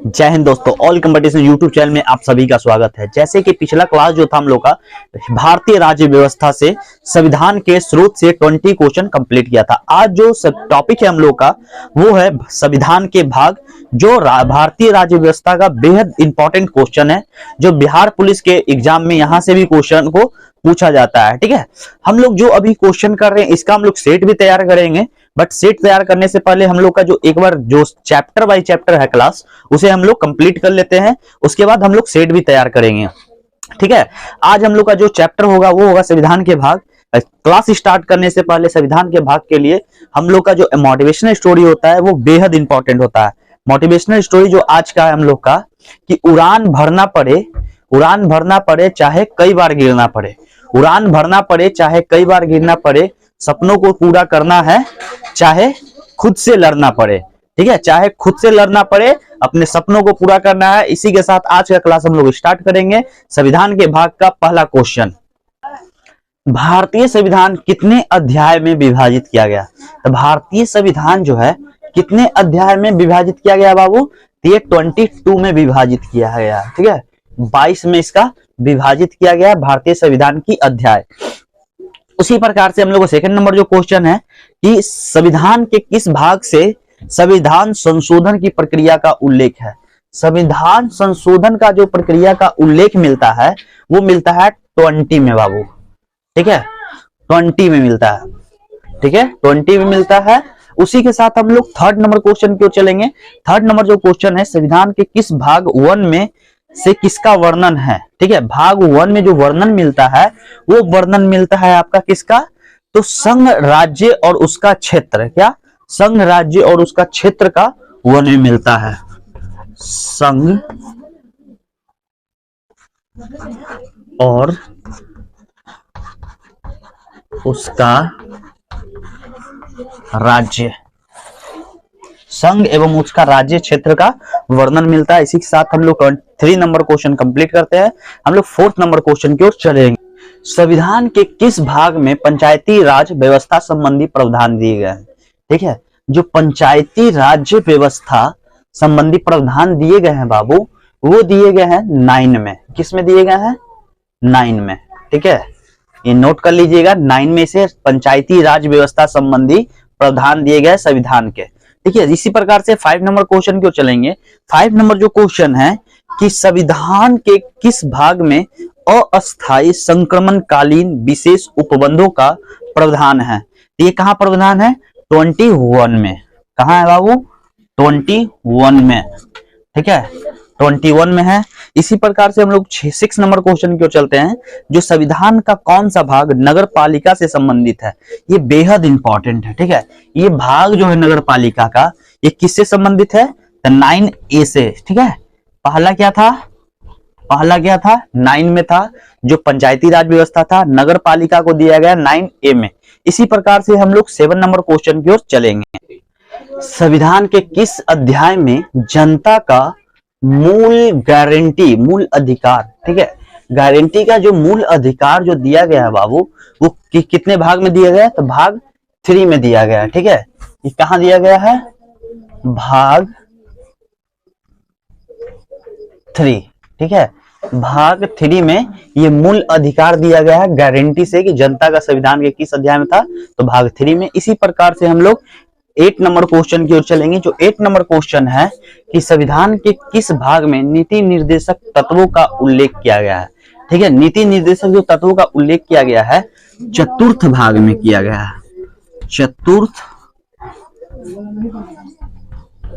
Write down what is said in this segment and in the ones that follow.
जय हिंद दोस्तों, all competition YouTube channel में आप सभी का स्वागत है। जैसे कि पिछला क्लास जो था हम लोग का भारतीय राज्य व्यवस्था से संविधान के स्रोत से 20 क्वेश्चन कंप्लीट किया था। आज जो टॉपिक है हम लोग का वो है संविधान के भाग, जो भारतीय राज्य व्यवस्था का बेहद इंपॉर्टेंट क्वेश्चन है, जो बिहार पुलिस के एग्जाम में यहाँ से भी क्वेश्चन को पूछा जाता है। ठीक है, हम लोग जो अभी क्वेश्चन कर रहे हैं इसका हम लोग सेट भी तैयार करेंगे, बट सेट तैयार करने से पहले हम लोग का जो एक बार जो चैप्टर बाय चैप्टर है क्लास, उसे हम लोग कंप्लीट कर लेते हैं। उसके बाद हम लोग सेट भी तैयार करेंगे। ठीक है, आज हम लोग का जो चैप्टर होगा वो होगा संविधान के भाग। क्लास स्टार्ट करने से पहले संविधान के भाग के लिए हम लोग का जो मोटिवेशनल स्टोरी होता है वो बेहद इंपॉर्टेंट होता है। मोटिवेशनल स्टोरी जो आज का है हम लोग का कि उड़ान भरना पड़े चाहे कई बार गिरना पड़े, उड़ान भरना पड़े चाहे कई बार गिरना पड़े, सपनों को पूरा करना है चाहे खुद से लड़ना पड़े। ठीक है, चाहे खुद से लड़ना पड़े, अपने सपनों को पूरा करना है। इसी के साथ आज का क्लास हम लोग स्टार्ट करेंगे। संविधान के भाग का पहला क्वेश्चन, भारतीय संविधान कितने अध्याय में विभाजित किया गया? तो भारतीय संविधान जो है कितने अध्याय में विभाजित किया गया बाबू? तो ये 22 में विभाजित किया गया। ठीक है, 22 में इसका विभाजित किया गया भारतीय संविधान की अध्याय। उसी प्रकार से हम लोग को सेकंड नंबर जो क्वेश्चन है कि संविधान के किस भाग से संविधान संशोधन की प्रक्रिया का उल्लेख है? संविधान संशोधन का जो प्रक्रिया का उल्लेख मिलता है वो मिलता है 20 में बाबू। ठीक है, 20 में मिलता है। ठीक है, 20 में मिलता है। उसी के साथ हम लोग थर्ड नंबर क्वेश्चन की ओर चलेंगे। थर्ड नंबर जो क्वेश्चन है, संविधान के किस भाग 1 में से किसका वर्णन है? ठीक है, भाग 1 में जो वर्णन मिलता है वो वर्णन मिलता है आपका किसका? तो संघ राज्य और उसका क्षेत्र। क्या? संघ राज्य और उसका क्षेत्र का वर्णन मिलता है। संघ और उसका राज्य, संघ एवं उसका राज्य क्षेत्र का वर्णन मिलता है। इसी के साथ हम लोग 3 नंबर क्वेश्चन कंप्लीट करते हैं। हम लोग 4th नंबर क्वेश्चन की ओर चलेंगे। संविधान के किस भाग में पंचायती राज व्यवस्था संबंधी प्रावधान दिए गए हैं? ठीक है, जो पंचायती राज्य व्यवस्था संबंधी प्रावधान दिए गए हैं बाबू, वो दिए गए हैं 9 में। किस में दिए गए हैं? 9 में। ठीक है, ये नोट कर लीजिएगा, 9 में से पंचायती राज व्यवस्था संबंधी प्रावधान दिए गए संविधान के। ठीक है, इसी प्रकार से 5 नंबर क्वेश्चन की ओर चलेंगे। 5 नंबर जो क्वेश्चन है कि संविधान के किस भाग में अस्थायी संक्रमणकालीन विशेष उपबंधों का प्रावधान है? ये कहां प्रावधान है? 21 में। कहां है बाबू? 21 में। ठीक है, 21 में है। इसी प्रकार से हम लोग 6 नंबर क्वेश्चन की ओर चलते हैं। जो संविधान का कौन सा भाग नगर पालिका से संबंधित है? ये बेहद इंपॉर्टेंट है। ठीक है, ये भाग जो है नगर पालिका का, ये किससे संबंधित है? 9A से। ठीक है, पहला क्या था? 9 में था, जो पंचायती राज व्यवस्था था, नगर पालिका को दिया गया 9A में। इसी प्रकार से हम लोग 7 नंबर क्वेश्चन की ओर चलेंगे। संविधान के किस अध्याय में जनता का मूल गारंटी, मूल अधिकार, ठीक है, गारंटी का जो मूल अधिकार जो दिया गया है बाबू, वो कितने भाग में दिया गया है? तो भाग 3 में दिया गया है। ठीक है, ये कहां दिया गया है? भाग 3। ठीक है, भाग 3 में ये मूल अधिकार दिया गया है गारंटी से कि जनता का संविधान के किस अध्याय में था? तो भाग 3 में। इसी प्रकार से हम लोग 8 नंबर क्वेश्चन की ओर चलेंगे। जो 8 नंबर क्वेश्चन है कि संविधान के किस भाग में नीति निर्देशक तत्वों का उल्लेख किया गया है? ठीक है, नीति निर्देशक जो तत्वों का उल्लेख किया गया है 4th भाग में किया गया है। 4th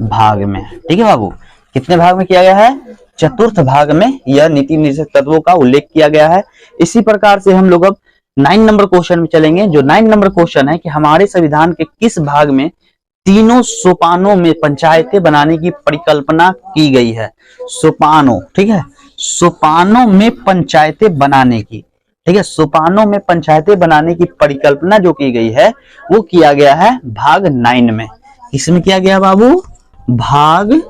भाग में। ठीक है बाबू, कितने भाग में किया गया है? 4th भाग में यह नीति निर्देशक तत्वों का उल्लेख किया गया है। इसी प्रकार से हम लोग अब 9 नंबर क्वेश्चन में चलेंगे। जो 9 नंबर क्वेश्चन है कि हमारे संविधान के किस भाग में तीनों सोपानों में पंचायतें बनाने की परिकल्पना की गई है? सोपानों। ठीक है, सोपानों में पंचायतें बनाने की, ठीक है, सोपानों में पंचायतें बनाने की परिकल्पना जो की गई है वो किया गया है भाग 9 में। इसमें किया गया बाबू? भाग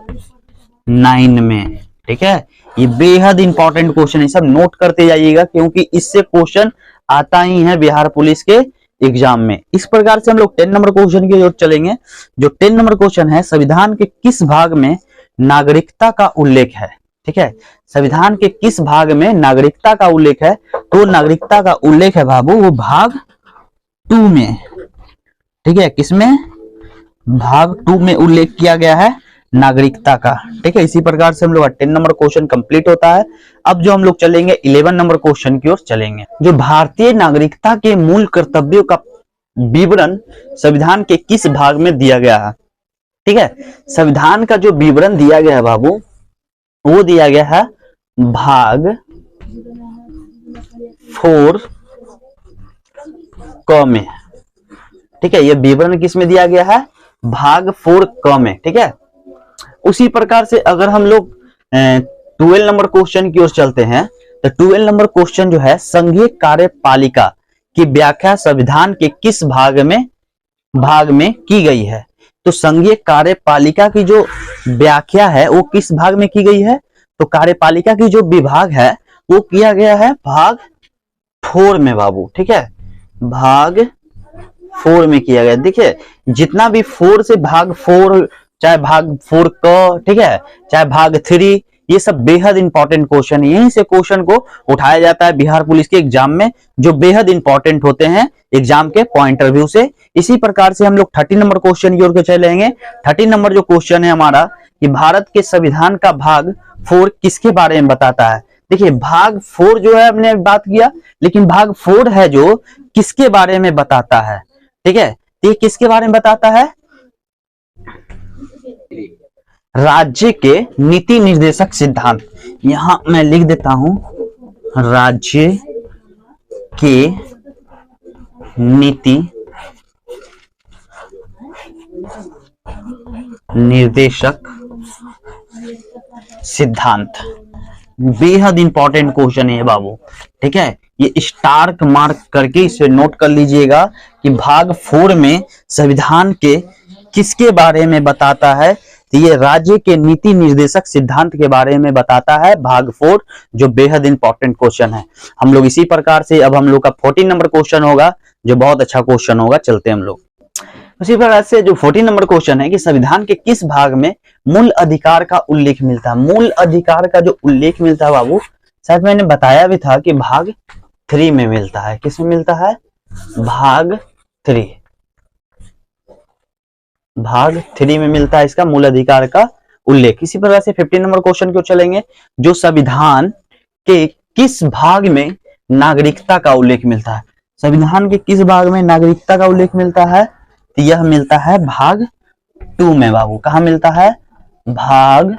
9 में। ठीक है, ये बेहद इंपॉर्टेंट क्वेश्चन है, सब नोट करते जाइएगा क्योंकि इससे क्वेश्चन आता ही है बिहार पुलिस के एग्जाम में। इस प्रकार से हम लोग 10 नंबर क्वेश्चन की ओर चलेंगे। जो 10 नंबर क्वेश्चन है, संविधान के किस भाग में नागरिकता का उल्लेख है। ठीक है, संविधान के किस भाग में नागरिकता का उल्लेख है? तो नागरिकता का उल्लेख है बाबू वो भाग 2 में। ठीक है, किसमें? भाग 2 में उल्लेख किया गया है नागरिकता का। ठीक है, इसी प्रकार से हम लोग 10 नंबर क्वेश्चन कंप्लीट होता है। अब जो हम लोग चलेंगे 11 नंबर क्वेश्चन की ओर चलेंगे। जो भारतीय नागरिकता के मूल कर्तव्यों का विवरण संविधान के किस भाग में दिया गया है? ठीक है, संविधान का जो विवरण दिया गया है बाबू वो दिया गया है भाग 4 क में। ठीक है, ये विवरण किस में दिया गया है? भाग 4 क में। ठीक है, उसी प्रकार से अगर हम लोग 12 नंबर क्वेश्चन की ओर चलते हैं तो 12 नंबर क्वेश्चन जो है संघीय कार्यपालिका की व्याख्या संविधान के किस भाग में की गई है? तो संघीय कार्यपालिका की जो व्याख्या है वो किस भाग में की गई है? तो कार्यपालिका की जो विभाग है वो किया गया है भाग 4 में बाबू। ठीक है, भाग 4 में किया गया। देखिए जितना भी 4 से भाग 4, चाहे भाग 4 क, ठीक है, चाहे भाग 3, ये सब बेहद इंपॉर्टेंट क्वेश्चन है। यहीं से क्वेश्चन को उठाया जाता है बिहार पुलिस के एग्जाम में, जो बेहद इंपॉर्टेंट होते हैं एग्जाम के पॉइंट ऑफ व्यू से। इसी प्रकार से हम लोग 30 नंबर क्वेश्चन की ओर चलेंगे। 30 नंबर जो क्वेश्चन है हमारा कि भारत के संविधान का भाग 4 किसके बारे में बताता है? देखिए भाग 4 जो है हमने बात किया, लेकिन भाग 4 है जो किसके बारे में बताता है? ठीक है, ये किसके बारे में बताता है? राज्य के नीति निर्देशक सिद्धांत। यहां मैं लिख देता हूं राज्य के नीति निर्देशक सिद्धांत। बेहद इंपॉर्टेंट क्वेश्चन है बाबू। ठीक है, ये स्टार मार्क करके इसे नोट कर लीजिएगा कि भाग 4 में संविधान के किसके बारे में बताता है? तो ये राज्य के नीति निर्देशक सिद्धांत के बारे में बताता है भाग 4, जो बेहद इंपॉर्टेंट क्वेश्चन है। हम लोग इसी प्रकार से अब हम लोग का 14 नंबर क्वेश्चन होगा, जो बहुत अच्छा क्वेश्चन होगा। चलते हैं हम लोग उसी प्रकार से। जो 14 नंबर क्वेश्चन है कि संविधान के किस भाग में मूल अधिकार का उल्लेख मिलता है? मूल अधिकार का जो उल्लेख मिलता है बाबू, शायद मैंने बताया भी था कि भाग 3 में मिलता है। किस में मिलता है? भाग 3। भाग 3 में मिलता है इसका मूल अधिकार का उल्लेख। इसी प्रकार से 15 नंबर क्वेश्चन को चलेंगे। जो संविधान के किस भाग में नागरिकता का उल्लेख मिलता है? संविधान के किस भाग में नागरिकता का उल्लेख मिलता है? तो यह मिलता है भाग 2 में बाबू। कहा मिलता है? भाग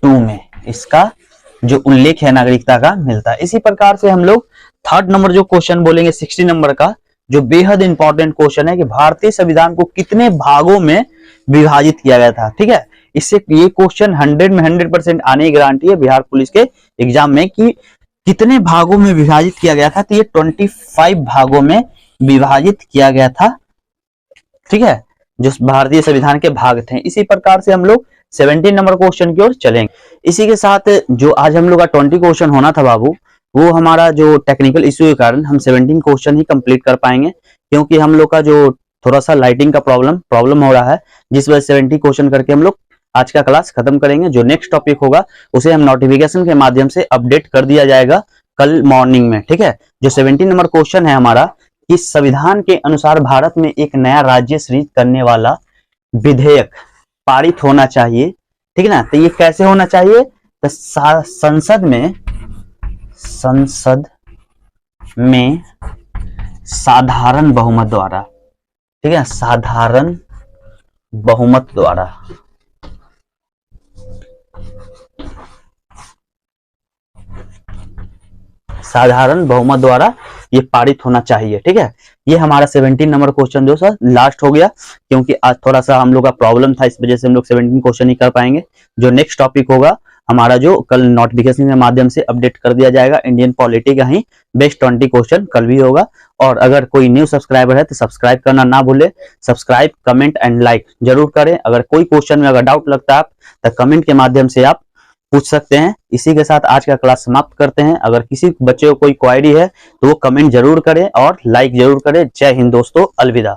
2 में इसका जो उल्लेख है नागरिकता का मिलता है। इसी प्रकार से हम लोग 3rd नंबर जो क्वेश्चन बोलेंगे 60 नंबर का, जो बेहद इंपॉर्टेंट क्वेश्चन है कि भारतीय संविधान को कितने भागों में विभाजित किया गया था? ठीक है, इससे ये क्वेश्चन 100 में 100% आने की गारंटी है बिहार पुलिस के एग्जाम में कि कितने भागों में विभाजित किया गया था। तो ये 25 भागों में विभाजित किया गया था। ठीक है, जो भारतीय संविधान के भाग थे। इसी प्रकार से हम लोग 17 नंबर क्वेश्चन की ओर चलेंगे। इसी के साथ जो आज हम लोग का 20 क्वेश्चन होना था बाबू, वो हमारा जो टेक्निकल इश्यू के कारण हम 17 क्वेश्चन ही कंप्लीट कर पाएंगे, क्योंकि हम लोग का जो थोड़ा सा लाइटिंग का प्रॉब्लम हो रहा है, जिस वजह से 70 क्वेश्चन करके हम लोग आज का क्लास खत्म करेंगे। जो नेक्स्ट टॉपिक होगा उसे हम नोटिफिकेशन के माध्यम से अपडेट कर दिया जाएगा कल मॉर्निंग में। ठीक है, जो 17 नंबर क्वेश्चन है हमारा कि संविधान के अनुसार भारत में एक नया राज्य सृजित करने वाला विधेयक पारित होना चाहिए। ठीक है ना, तो ये कैसे होना चाहिए? तो संसद में साधारण बहुमत द्वारा। ठीक है, साधारण बहुमत द्वारा। साधारण बहुमत द्वारा ये पारित होना चाहिए। ठीक है, ये हमारा 17 नंबर क्वेश्चन जो सर लास्ट हो गया, क्योंकि आज थोड़ा सा हम लोग का प्रॉब्लम था, इस वजह से हम लोग 17 क्वेश्चन ही कर पाएंगे। जो नेक्स्ट टॉपिक होगा हमारा, जो कल नोटिफिकेशन के माध्यम से अपडेट कर दिया जाएगा, इंडियन पॉलिटी का ही बेस्ट 20 क्वेश्चन कल भी होगा। और अगर कोई न्यू सब्सक्राइबर है तो सब्सक्राइब करना ना भूले। सब्सक्राइब, कमेंट एंड लाइक जरूर करें। अगर कोई क्वेश्चन में अगर डाउट लगता है तो कमेंट के माध्यम से आप पूछ सकते हैं। इसी के साथ आज का क्लास समाप्त करते हैं। अगर किसी बच्चे को कोई क्वेरी है तो वो कमेंट जरूर करें और लाइक जरूर करें। जय हिंद दोस्तों, अलविदा।